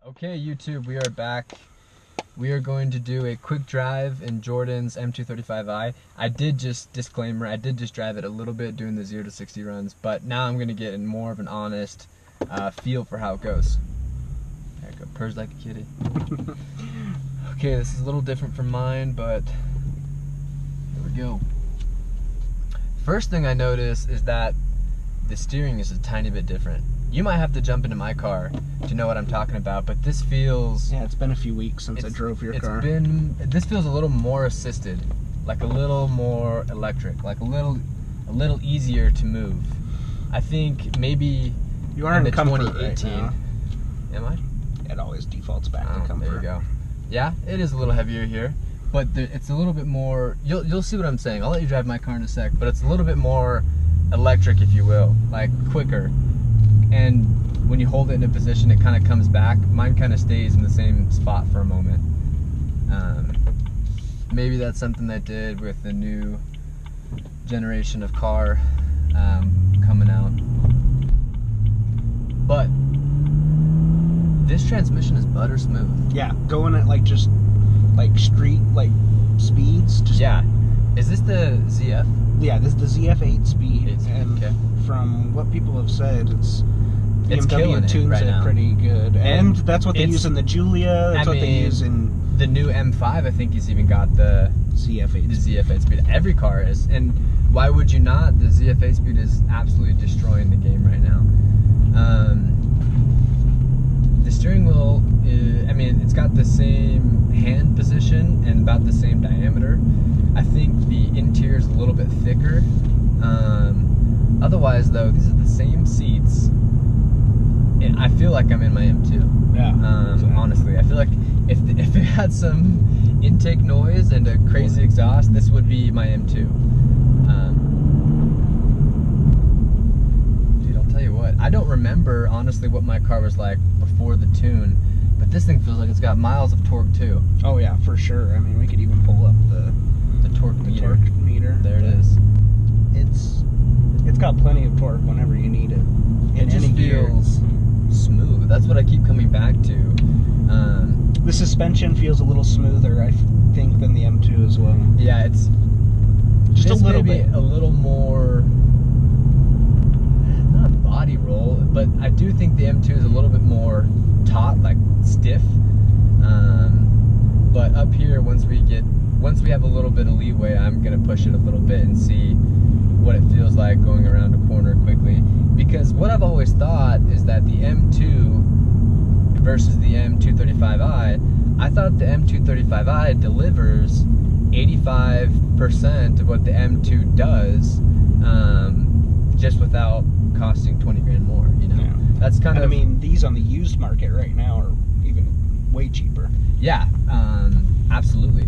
Okay, YouTube, we are back. We are going to do a quick drive in Jordan's M235i. I did just drive it a little bit doing the 0 to 60 runs, but now I'm going to get more of an honest feel for how it goes. There it goes, purrs like a kitty. Okay, this is a little different from mine, but here we go. First thing I notice is that the steering is a tiny bit different. You might have to jump into my car to know what I'm talking about, but this feels... Yeah, it's been a few weeks since I drove your car. This feels a little more assisted, like a little more electric, like a little easier to move. I think maybe you are in comfort 2018. Right now. Am I? It always defaults back to comfort. There you go. Yeah, it is a little heavier here, but it's a little bit more... You'll see what I'm saying. I'll let you drive my car in a sec, but it's a little bit more electric, if you will, like quicker. And when you hold it in a position, it kind of comes back. Mine kind of stays in the same spot for a moment. Maybe that's something they did with the new generation of car coming out. But this transmission is butter smooth. Yeah, going at just street speeds. Yeah. Is this the ZF? Yeah, this is the ZF 8-speed. And okay. From what people have said, it's killing BMW tunes it pretty good. And that's what they use in the Giulia. That's what they use in the new M5. I think he's even got the ZF 8. The ZF 8-speed. Every car is, and why would you not? The ZF 8-speed is absolutely destroying the game right now. The steering wheel is, it's got the same hand position and about the same diameter. I think the interior is a little bit thicker. Otherwise, though, these are the same seats, and I feel like I'm in my M2. Yeah. Exactly. Honestly, I feel like if it had some intake noise and a crazy exhaust, this would be my M2. Dude, I'll tell you what. I don't remember honestly what my car was like before the tune, but this thing feels like it's got miles of torque too. Oh yeah, for sure. We could even pull up the torque meter. There it is. It's got plenty of torque whenever you need it. It just feels smooth. That's what I keep coming back to. The suspension feels a little smoother, I think, than the M2 as well. Yeah, it's just a little bit. A little more, not body roll, but I do think the M2 is a little bit more taut, like stiff. But up here, once we have a little bit of leeway, I'm gonna push it a little bit and see what it feels like going around a corner quickly. Because what I've always thought is that the M2 versus the M235i, I thought the M235i delivers 85% of what the M2 does, just without costing 20 grand more, you know? Yeah. That's kind of... these on the used market right now are even way cheaper. Yeah, absolutely.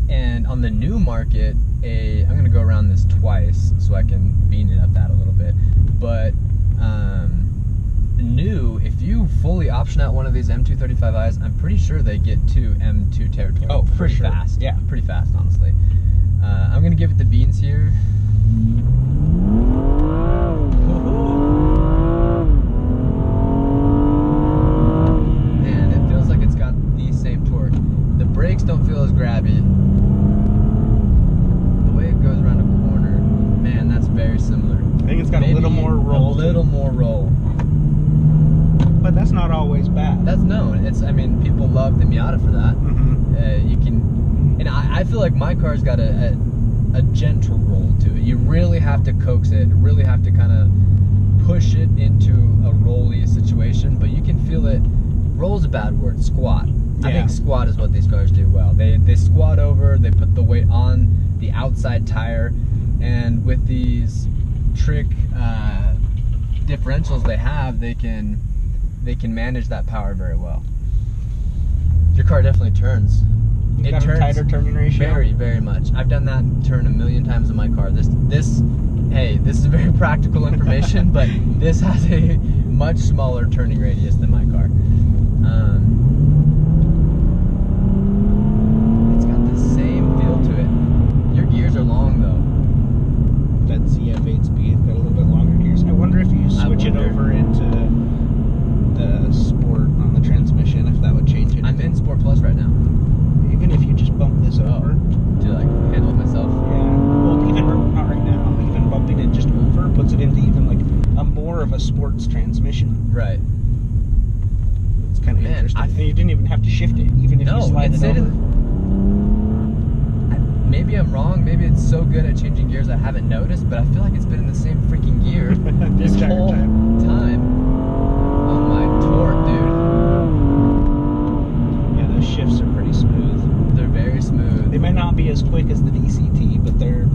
And on the new market, I'm gonna go around this twice so I can bean it up that a little bit. But new, if you fully option out one of these M235i's, I'm pretty sure they get to M2 territory. Oh, pretty fast. Yeah, pretty fast, honestly. I'm gonna give it the beans here. And it feels like it's got the same torque. The brakes don't feel as grabby. Very similar. I think it's got a little more roll. A little more roll. But that's not always bad. That's known. People love the Miata for that. Mm-hmm. I feel like my car's got a gentle roll to it. You really have to coax it, really have to kind of push it into a rolly situation, but you can feel it. Roll's a bad word. Squat. Yeah. I think squat is what these cars do well. They squat over, they put the weight on the outside tire. And with these trick differentials they have, they can manage that power very well. Your car definitely turns. It turns a tighter turning ratio. Very, very much. I've done that turn a million times in my car. This is very practical information, but this has a much smaller turning radius than my car. It's got the same feel to it. Your gears are long though. That ZF 8-speed got a little bit longer gears. I wonder if you switch it over into the sport on the transmission. And you didn't even have to shift it, even if you slide it over. Maybe I'm wrong. Maybe it's so good at changing gears I haven't noticed, but I feel like it's been in the same freaking gear this whole time. Oh my torque, dude. Yeah, those shifts are pretty smooth. They're very smooth. They might not be as quick as the DCT, but they're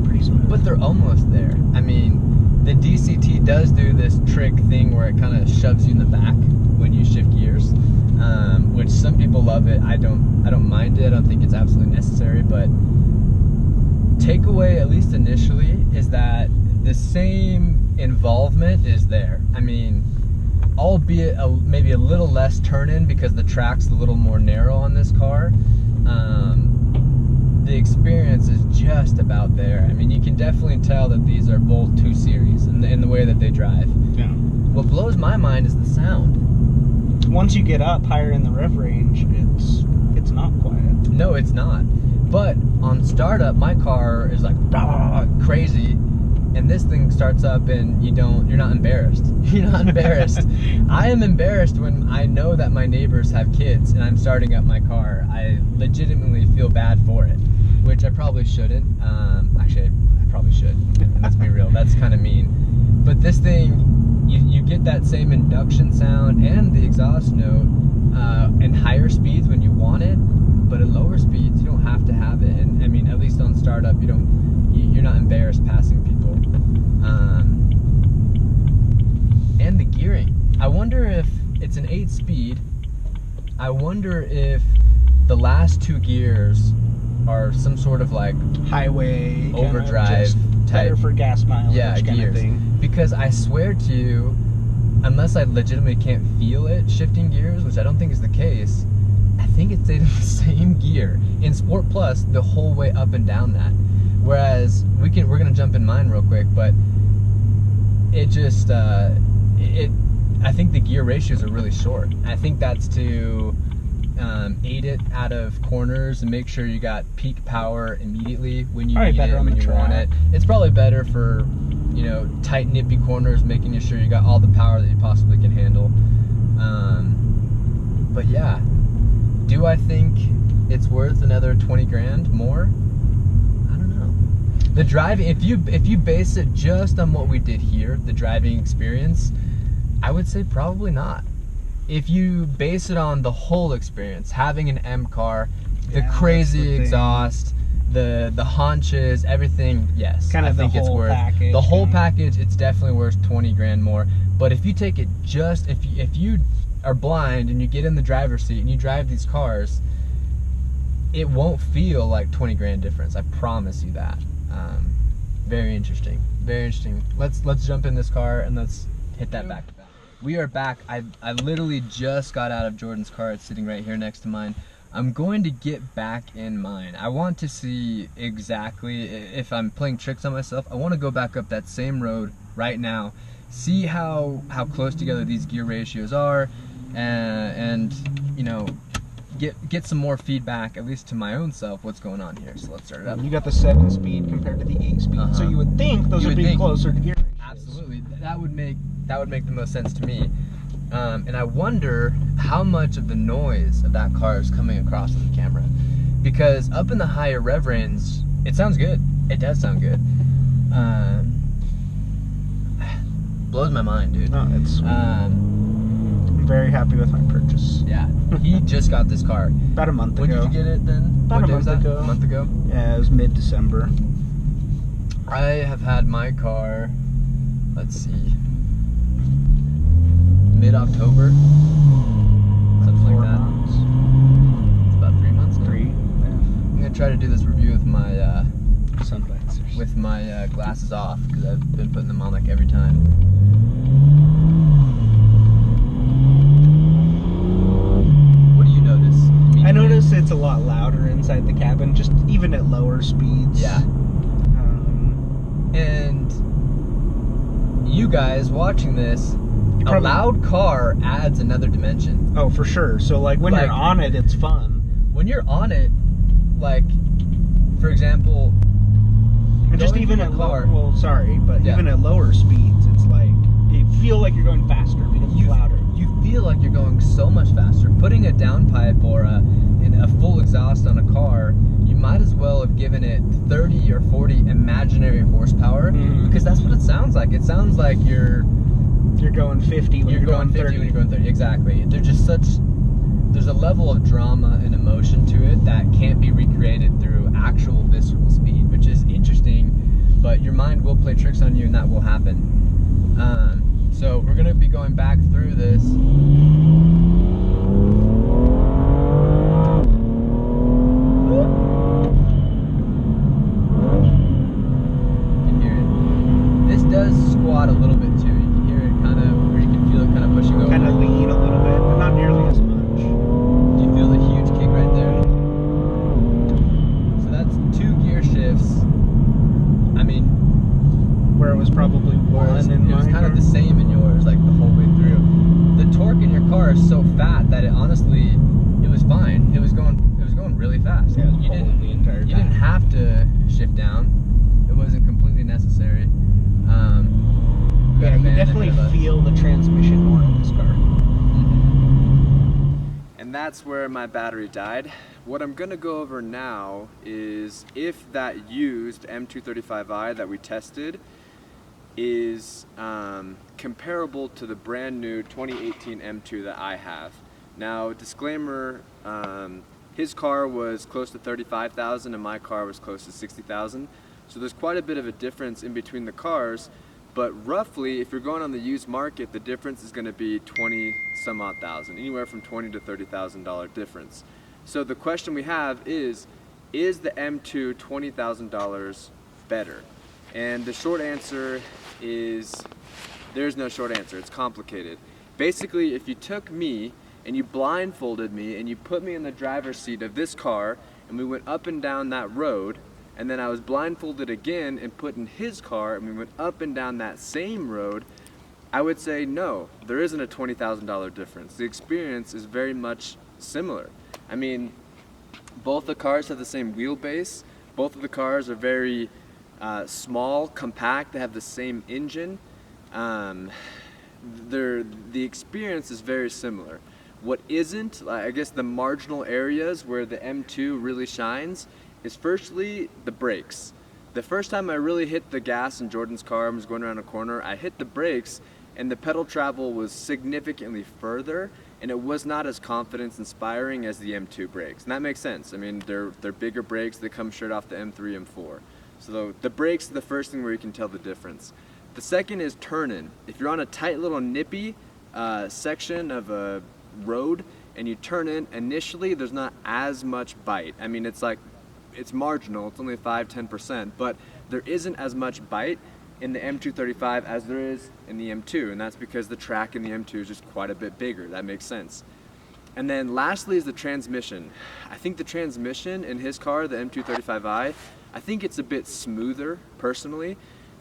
pretty smooth. But they're almost there. I mean, the DCT does do this trick thing where it kind of shoves you in the back when you shift gears, which some people love it. I don't mind it. I don't think it's absolutely necessary, but takeaway, at least initially, is that the same involvement is there. I mean, albeit maybe a little less turn-in because the track's a little more narrow on this car. The experience is just about there. I mean, you can definitely tell that these are both 2 Series in the way that they drive. Yeah. What blows my mind is the sound. Once you get up higher in the rev range, it's not quiet. No, it's not. But on startup, my car is like crazy, and this thing starts up and you're not embarrassed. You're not embarrassed. I am embarrassed when I know that my neighbors have kids and I'm starting up my car. I legitimately feel bad for it, which I probably shouldn't. Actually, I probably should. Let's be real. That's kind of mean. But this thing, you get that same induction sound and the exhaust note in higher speeds when you want it, but at lower speeds you don't have to have it. And I mean, at least on startup, you're not embarrassed passing people. And the gearing. I wonder if it's an 8-speed. I wonder if the last 2 gears are some sort of like highway overdrive type, better for gas mileage, kind gears. of thing. Because I swear to you, unless I legitimately can't feel it shifting gears, which I don't think is the case, I think it stayed in the same gear in Sport Plus the whole way up and down that. Whereas we're gonna jump in mine real quick, but it just I think the gear ratios are really short. I think that's to aid it out of corners and make sure you got peak power immediately when you need it, when you want it. It's probably better for, tight nippy corners, making sure you got all the power that you possibly can handle. But yeah, do I think it's worth another 20 grand more? I don't know. The driving, if you base it just on what we did here, the driving experience, I would say probably not. If you base it on the whole experience, having an M car, the crazy exhaust, the haunches, everything, yes. Kind of I think the whole package. The whole package, it's definitely worth 20 grand more. But if you take it just, if you are blind and you get in the driver's seat and you drive these cars, it won't feel like 20 grand difference. I promise you that. Very interesting. Very interesting. Let's jump in this car and let's hit that back to back. We are back. I literally just got out of Jordan's car. It's sitting right here next to mine. I'm going to get back in mine. I want to see exactly if I'm playing tricks on myself. I want to go back up that same road right now, see how close together these gear ratios are, and get some more feedback, at least to my own self, what's going on here. So let's start it up. You got the 7-speed compared to the 8-speed, so you would think those would be closer to gear ratios. Absolutely, that would make the most sense to me. And I wonder how much of the noise of that car is coming across on the camera, because up in the higher rev range, it sounds good. It does sound good. Blows my mind, dude. No, it's sweet. I'm very happy with my purchase. Yeah, he just got this car about a month ago. When did you get it then? About a month ago. A month ago? Yeah, it was mid-December. I have had my car, let's see, mid-October, something like that. Months. It's about 3 months now. 3. Yeah. I'm gonna try to do this review with my sunglasses. With my glasses off, because I've been putting them on like every time. What do you notice? I notice it's a lot louder inside the cabin, just even at lower speeds. Yeah. And you guys watching this, a loud car adds another dimension. Oh, for sure. So like when you're on it, it's fun. When you're on it, like, for example, and just even at lower, well, sorry, but yeah, even at lower speeds, it's like you feel like you're going faster because it's louder. You feel feel like you're going so much faster. Putting a downpipe or a full exhaust on a car, you might as well have given it 30 or 40 imaginary horsepower, because that's what it sounds like. It sounds like you're going 50 when you're going 30. When you're going 30. Exactly. There's a level of drama and emotion to it that can't be recreated through actual visceral speed, which is interesting, but your mind will play tricks on you and that will happen. So we're going to be going back through this. You can hear it. This does squat a little bit too. You can hear it kind of, or you can feel it kind of pushing over. Kind of lean a little bit, but not nearly as much. Do you feel the huge kick right there? So that's 2 gear shifts. I mean, where it was probably one in it was my kind car. of the same in yours, like the whole way through. The torque in your car is so fat that it honestly, it was fine. It was going really fast. Yeah, it was you pulling the entire time. You didn't have to shift down. It wasn't completely necessary. Yeah, you definitely feel the transmission more in this car. And that's where my battery died. What I'm gonna go over now is if that used M235i that we tested is comparable to the brand new 2018 M2 that I have. Now, disclaimer, his car was close to 35,000 and my car was close to 60,000. So there's quite a bit of a difference in between the cars, but roughly, if you're going on the used market, the difference is gonna be 20 some odd thousand, anywhere from $20,000 to $30,000 difference. So the question we have is the M2 $20,000 better? And the short answer is, there's no short answer, it's complicated. Basically, if you took me and you blindfolded me and you put me in the driver's seat of this car and we went up and down that road, and then I was blindfolded again and put in his car and we went up and down that same road, I would say no, there isn't a $20,000 difference. The experience is very much similar. I mean, both the cars have the same wheelbase, both of the cars are very small, compact, they have the same engine. The experience is very similar. What isn't, I guess the marginal areas where the M2 really shines is firstly the brakes. The first time I really hit the gas in Jordan's car, I was going around a corner, I hit the brakes and the pedal travel was significantly further and it was not as confidence inspiring as the M2 brakes. And that makes sense. I mean, they're bigger brakes, they come straight off the M3, M4. So the brakes are the first thing where you can tell the difference. The second is turn-in. If you're on a tight little nippy section of a road and you turn in, initially there's not as much bite. I mean, it's marginal, it's only 5-10%, but there isn't as much bite in the M235 as there is in the M2, and that's because the track in the M2 is just quite a bit bigger. That makes sense. And then lastly is the transmission. I think the transmission in his car, the M235i, I think it's a bit smoother personally,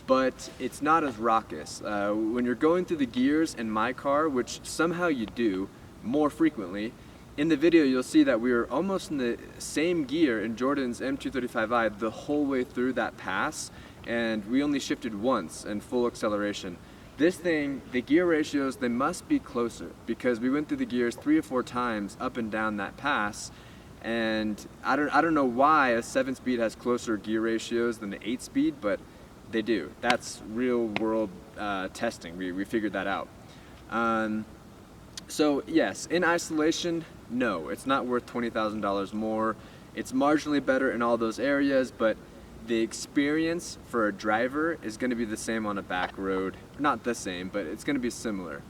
but it's not as raucous. When you're going through the gears in my car, which somehow you do more frequently, in the video you'll see that we were almost in the same gear in Jordan's M235i the whole way through that pass, and we only shifted once in full acceleration. This thing, the gear ratios, they must be closer because we went through the gears 3 or 4 times up and down that pass, and I don't know why a 7-speed has closer gear ratios than the 8-speed, but they do. That's real world testing. We figured that out. So yes, in isolation, no, it's not worth $20,000 more. It's marginally better in all those areas, but the experience for a driver is going to be the same on a back road. Not the same, but it's going to be similar.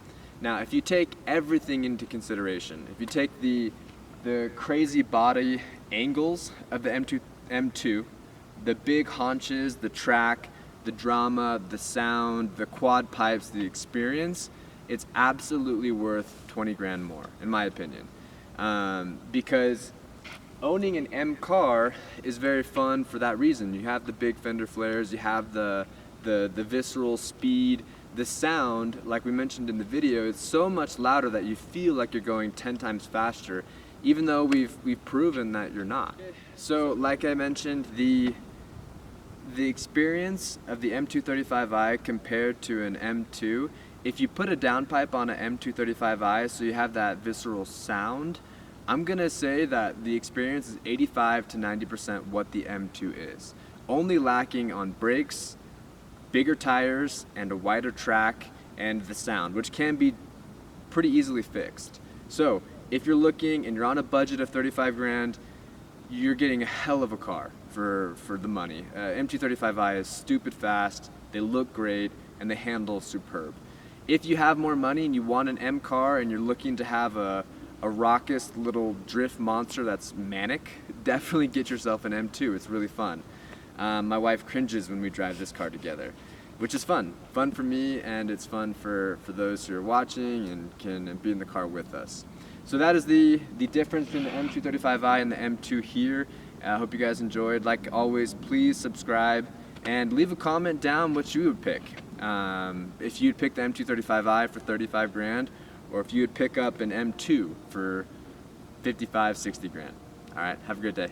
Now, if you take everything into consideration, if you take the crazy body angles of the M2, the big haunches, the track, the drama, the sound, the quad pipes, the experience, it's absolutely worth 20 grand more, in my opinion. Because owning an M car is very fun for that reason. You have the big fender flares, you have the visceral speed, the sound, like we mentioned in the video, it's so much louder that you feel like you're going 10 times faster, even though we've proven that you're not. So like I mentioned, the experience of the M235i compared to an M2 if you put a downpipe on an M235i so you have that visceral sound, I'm gonna say that the experience is 85 to 90% what the M2 is. Only lacking on brakes, bigger tires, and a wider track, and the sound, which can be pretty easily fixed. So if you're looking and you're on a budget of 35 grand, you're getting a hell of a car for the money. M235i is stupid fast, they look great, and they handle superb. If you have more money and you want an M car and you're looking to have a raucous little drift monster that's manic, definitely get yourself an M2. It's really fun. My wife cringes when we drive this car together, which is fun. Fun for me, and it's fun for those who are watching and can be in the car with us. So that is the difference between the M235i and the M2 here. I hope you guys enjoyed. Like always, please subscribe and leave a comment down what you would pick. If you'd pick the M235i for 35 grand, or if you would pick up an M2 for 55, 60 grand. All right, have a great day.